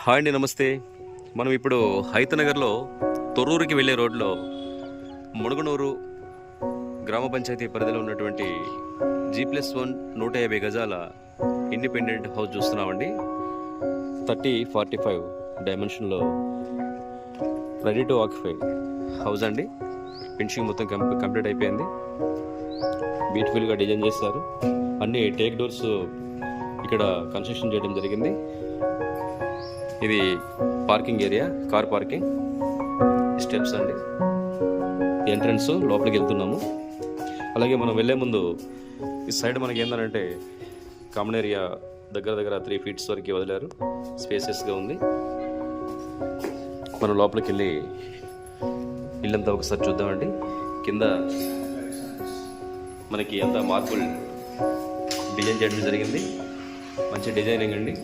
Hi అండి, నమస్తే. మనం ఇప్పుడు హైతనగర్లో తొర్రూరుకి వెళ్ళే రోడ్లో మునుగనూరు గ్రామ పంచాయతీ పరిధిలో ఉన్నటువంటి G+1 150 గజాల ఇండిపెండెంట్ హౌస్ చూస్తున్నామండి. 30-45 డైమెన్షన్లో రెడీ టు ఆక్యుపై హౌస్ అండి. ఫినిషింగ్ మొత్తం కంప్లీట్ అయిపోయింది. బ్యూటిఫుల్గా డిజైన్ చేస్తారు. అన్ని టేక్ డోర్స్ ఇక్కడ కన్స్ట్రక్షన్ చేయడం జరిగింది. ఇది parking area, car parking. Steps అండి, ఎంట్రన్స్. లోపలికి వెళ్తున్నాము. అలాగే మనం వెళ్ళే ముందు ఈ సైడ్ మనకి ఏంటంటే కామన్ ఏరియా దగ్గర 3 feet వరకు వదిలారు. స్పేసెస్గా ఉంది. మనం లోపలికి వెళ్ళి ఇల్లంతా ఒకసారి చూద్దామండి. కింద మనకి అంతా మార్బుల్ డిజైన్ చేయడం జరిగింది. మంచి డిజైనింగ్ అండి.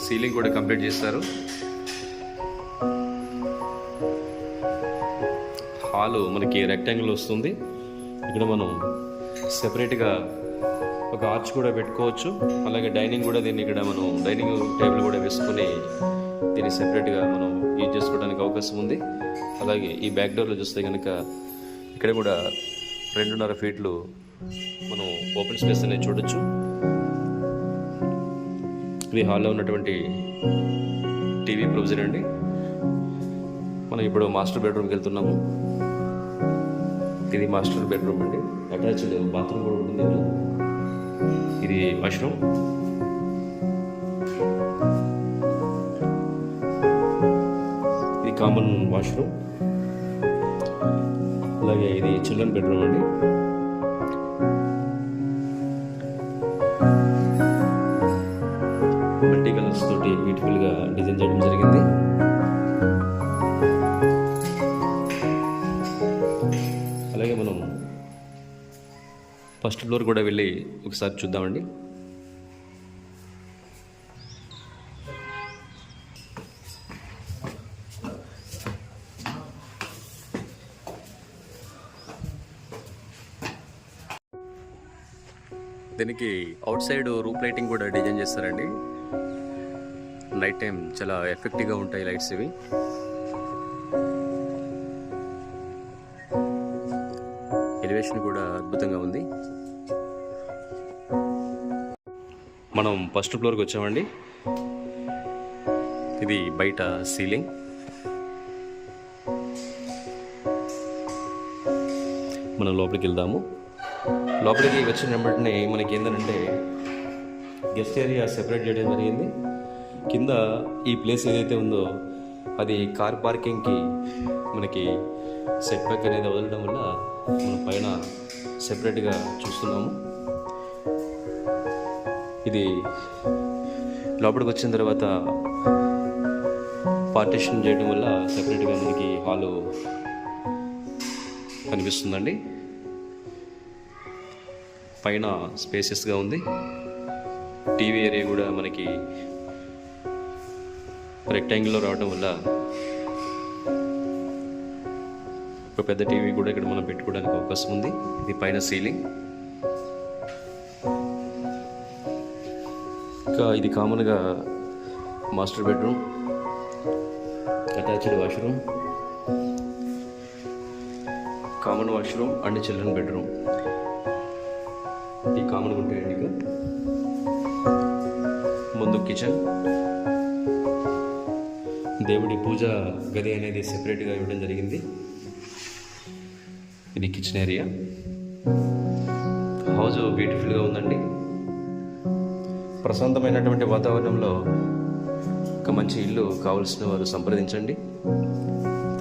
సీలింగ్ కూడా కంప్లీట్ చేస్తారు. హాలు మనకి రెక్టాంగిల్ వస్తుంది. ఇక్కడ మనం సెపరేట్గా ఒక ఆర్చ్ కూడా పెట్టుకోవచ్చు. అలాగే డైనింగ్ కూడా దీన్ని ఇక్కడ మనం డైనింగ్ టేబుల్ కూడా వేసుకొని దీన్ని సెపరేట్గా మనం యూజ్ చేసుకోవడానికి అవకాశం ఉంది. అలాగే ఈ బ్యాక్ డోర్లో చూస్తే కనుక ఇక్కడ కూడా 2.5 feet మనం ఓపెన్ స్పేస్ అనేది చూడొచ్చు. ఇది హాల్లో ఉన్నటువంటి టీవీ ప్రొవిజన్ అండి. మనం ఇప్పుడు మాస్టర్ బెడ్రూమ్కి వెళ్తున్నాము. ఇది మాస్టర్ బెడ్రూమ్ అండి. అటాచ్డ్ బాత్రూమ్ కూడా ఉంటుంది. ఇది వాష్రూమ్. ఇది కామన్ వాష్రూమ్. అలాగే ఇది చిల్డ్రన్ బెడ్రూమ్ అండి. మల్టీ కలర్స్ తోటి బ్యూటిఫుల్గా డిజైన్ చేయడం జరిగింది. అలాగే మనం ఫస్ట్ ఫ్లోర్ కూడా వెళ్ళి ఒకసారి చూద్దామండి. దీనికి అవుట్ సైడ్ రూప్ లైటింగ్ కూడా డిజైన్ చేస్తారండి. నైట్ టైం చాలా ఎఫెక్టివ్గా ఉంటాయి లైట్స్ ఇవి. ఎలివేషన్ కూడా అద్భుతంగా ఉంది. మనం ఫస్ట్ ఫ్లోర్కి వచ్చామండి. ఇది బయట సీలింగ్. మనం లోపలికి వెళ్దాము. లోపలికి వచ్చిన వెంటనే మనకి ఏంటంటే గెస్ట్ ఏరియా సెపరేట్ చేయడం జరిగింది. కింద ఈ ప్లేస్ ఏదైతే ఉందో అది కార్ పార్కింగ్కి మనకి సెట్ బ్యాక్ అనేది వదలడం వల్ల మనం పైన సెపరేట్గా చూస్తున్నాము. ఇది లోపలికి వచ్చిన తర్వాత పార్టిషన్ చేయడం వల్ల సెపరేట్గా మనకి హాలు కనిపిస్తుందండి. పైన స్పేసెస్గా ఉంది. టీవీ ఏరియా కూడా మనకి రెక్టాంగిల్లో రావడం వల్ల ఒక పెద్ద టీవీ కూడా ఇక్కడ మనం పెట్టుకోవడానికి అవకాశం ఉంది. ఇది పైన సీలింగ్. ఇంకా ఇది కామన్గా master bedroom, attached washroom, common washroom and children bedroom. ఈ కామన్గా ఉంటాయండి. ఇక ముందు కిచెన్, దేవుడి పూజ గది అనేది సెపరేట్గా ఇవ్వడం జరిగింది. ఇది కిచెన్ ఏరియా. హౌస్ బ్యూటిఫుల్గా ఉందండి. ప్రశాంతమైనటువంటి వాతావరణంలో ఒక మంచి ఇల్లు కావాల్సిన వారు సంప్రదించండి.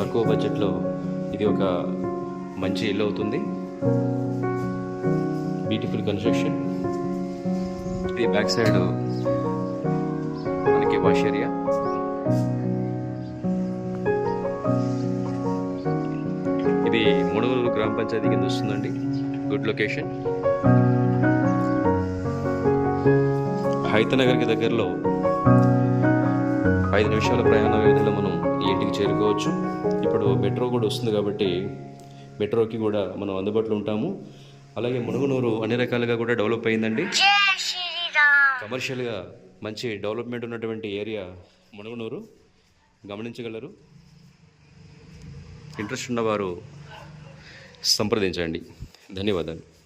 తక్కువ బడ్జెట్లో ఇది ఒక మంచి ఇల్లు అవుతుంది. Beautiful construction. ఇది బ్యాక్ సైడ్ మనకి వాష్ ఏరియా. ఇది మునుగనూరు గ్రామ పంచాయతీ కింద వస్తుందండి. Good location. హైతనగర్కి దగ్గరలో 5 నిమిషాల ప్రయాణ వ్యవధిలో మనం ఈ ఇంటికి చేరుకోవచ్చు. ఇప్పుడు మెట్రో కూడా వస్తుంది కాబట్టి మెట్రోకి కూడా మనం అందుబాటులో ఉంటాము. అలాగే మునుగనూరు అన్ని రకాలుగా కూడా డెవలప్ అయిందండి. కమర్షియల్గా మంచి డెవలప్మెంట్ ఉన్నటువంటి ఏరియా మునుగనూరు, గమనించగలరు. ఇంట్రెస్ట్ ఉన్నవారు సంప్రదించండి. ధన్యవాదాలు.